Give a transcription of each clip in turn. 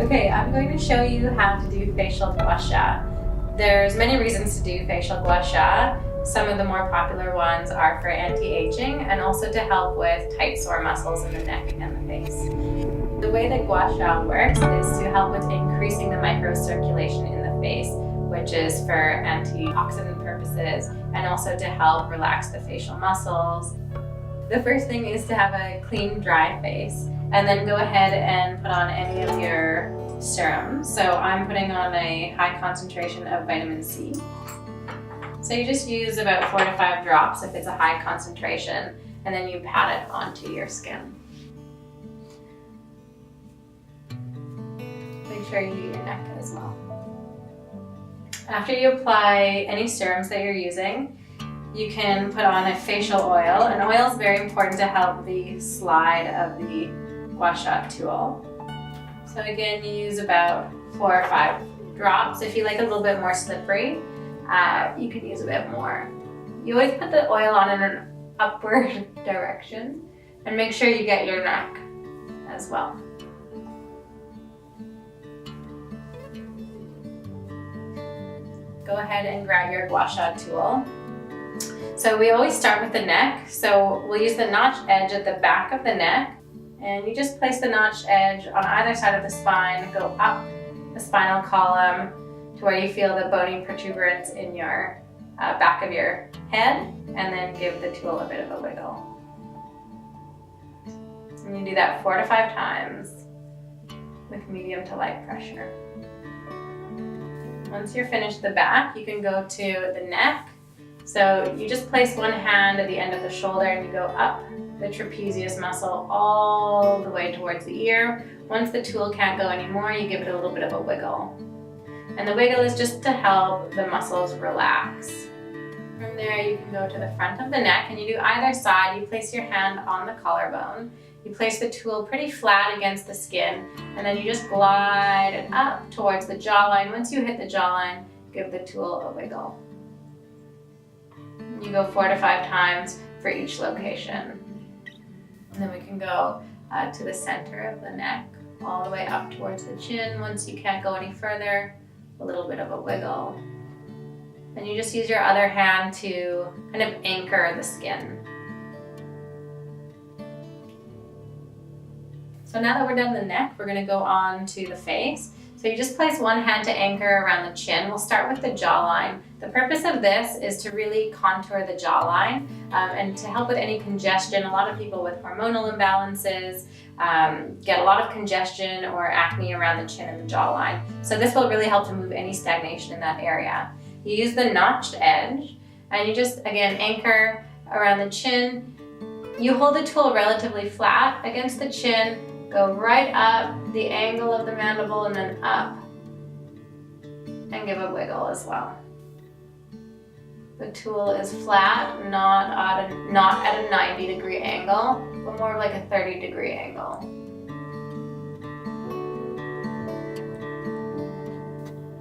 Okay, I'm going to show you how to do facial Gua Sha. There's many reasons to do facial Gua Sha. Some of the more popular ones are for anti-aging and also to help with tight sore muscles in the neck and the face. The way that Gua Sha works is to help with increasing the microcirculation in the face, which is for antioxidant purposes and also to help relax the facial muscles. The first thing is to have a clean, dry face, and then go ahead and put on any of your serums. So I'm putting on a high concentration of vitamin C. So you just use about 4 to 5 drops if it's a high concentration, and then you pat it onto your skin. Make sure you do your neck as well. After you apply any serums that you're using, you can put on a facial oil. And oil is very important to help the slide of the Gua Sha tool. So again, you use about 4 or 5 drops. If you like a little bit more slippery, you can use a bit more. You always put the oil on in an upward direction and make sure you get your neck as well. Go ahead and grab your Gua Sha tool. So we always start with the neck. So we'll use the notched edge at the back of the neck, and you just place the notched edge on either side of the spine, go up the spinal column to where you feel the bony protuberance in your back of your head, and then give the tool a bit of a wiggle. And you do that 4 to 5 times with medium to light pressure. Once you're finished the back, you can go to the neck. So you just place one hand at the end of the shoulder and you go up the trapezius muscle all the way towards the ear. Once the tool can't go anymore, you give it a little bit of a wiggle. And the wiggle is just to help the muscles relax. From there, you can go to the front of the neck and you do either side. You place your hand on the collarbone. You place the tool pretty flat against the skin, and then you just glide it up towards the jawline. Once you hit the jawline, give the tool a wiggle. You go 4 to 5 times for each location. And then we can go to the center of the neck, all the way up towards the chin. Once you can't go any further, a little bit of a wiggle. And you just use your other hand to kind of anchor the skin. So now that we're done the neck, we're going to go on to the face. So you just place one hand to anchor around the chin. We'll start with the jawline. The purpose of this is to really contour the jawline and to help with any congestion. A lot of people with hormonal imbalances get a lot of congestion or acne around the chin and the jawline. So this will really help to move any stagnation in that area. You use the notched edge and you just, again, anchor around the chin. You hold the tool relatively flat against the chin, go right up the angle of the mandible and then up, and give a wiggle as well. The tool is flat, not at a 90-degree angle, but more like a 30-degree angle.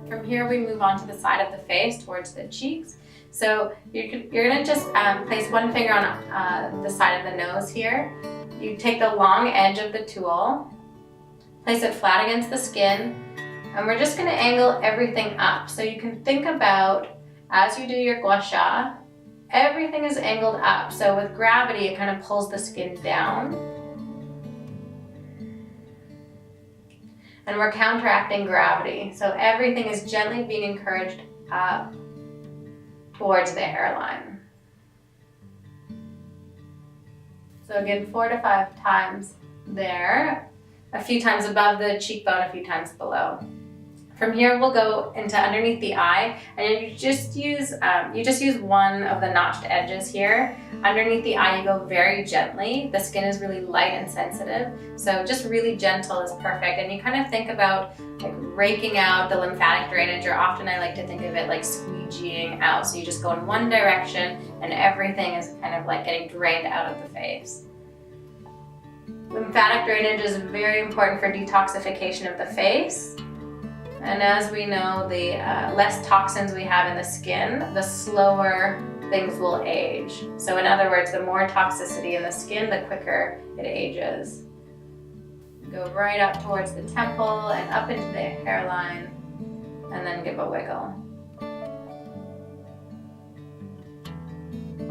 From here, we move on to the side of the face towards the cheeks. So you're gonna just place one finger on the side of the nose here. You take the long edge of the tool, place it flat against the skin, and we're just gonna angle everything up. So you can think about, as you do your Gua Sha, everything is angled up. So with gravity, it kind of pulls the skin down. And we're counteracting gravity. So everything is gently being encouraged up towards the hairline. So again, 4 to 5 times there, a few times above the cheekbone, a few times below. From here, we'll go into underneath the eye, and you just use one of the notched edges here. Underneath the eye, you go very gently. The skin is really light and sensitive, so just really gentle is perfect. And you kind of think about like raking out the lymphatic drainage, or often I like to think of it like squeegeeing out. So you just go in one direction, and everything is kind of like getting drained out of the face. Lymphatic drainage is very important for detoxification of the face. And as we know, the less toxins we have in the skin, the slower things will age. So in other words, the more toxicity in the skin, the quicker it ages. Go right up towards the temple and up into the hairline, and then give a wiggle.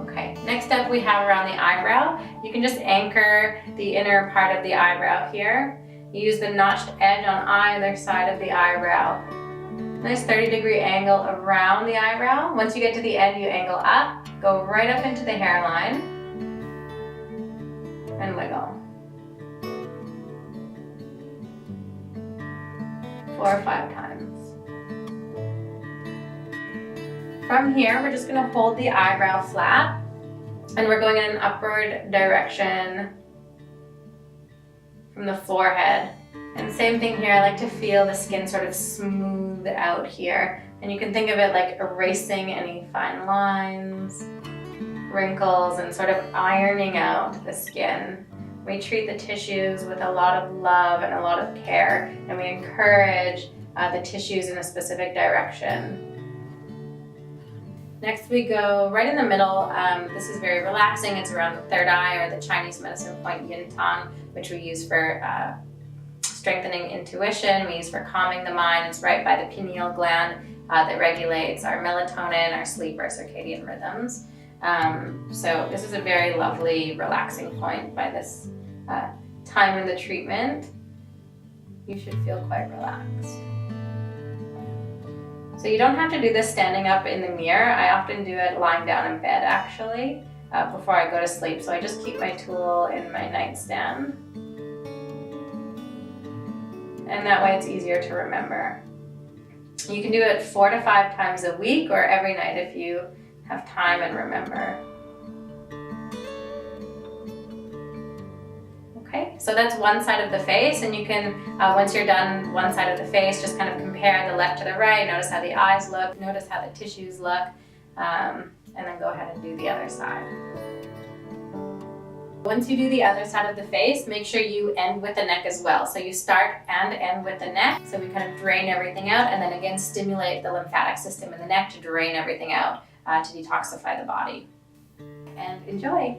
Okay, next up we have around the eyebrow. You can just anchor the inner part of the eyebrow here. You use the notched edge on either side of the eyebrow. Nice 30-degree angle around the eyebrow. Once you get to the end, you angle up, go right up into the hairline, and wiggle. 4 or 5 times. From here, we're just going to hold the eyebrow flat, and we're going in an upward direction from the forehead. And same thing here, I like to feel the skin sort of smooth out here. And you can think of it like erasing any fine lines, wrinkles, and sort of ironing out the skin. We treat the tissues with a lot of love and a lot of care, and we encourage the tissues in a specific direction. Next we go right in the middle. This is very relaxing. It's around the third eye, or the Chinese medicine point yin tong, which we use for strengthening intuition. We use for calming the mind. It's right by the pineal gland that regulates our melatonin, our sleep, our circadian rhythms. So this is a very lovely relaxing point by this time in the treatment. You should feel quite relaxed. So you don't have to do this standing up in the mirror. I often do it lying down in bed actually before I go to sleep. So I just keep my tool in my nightstand. And that way it's easier to remember. You can do it 4 to 5 times a week or every night if you have time and remember. Okay, so that's one side of the face, and you can, once you're done one side of the face, just kind of compare the left to the right, notice how the eyes look, notice how the tissues look, and then go ahead and do the other side. Once you do the other side of the face, make sure you end with the neck as well. So you start and end with the neck, so we kind of drain everything out, and then again stimulate the lymphatic system in the neck to drain everything out, to detoxify the body. And enjoy!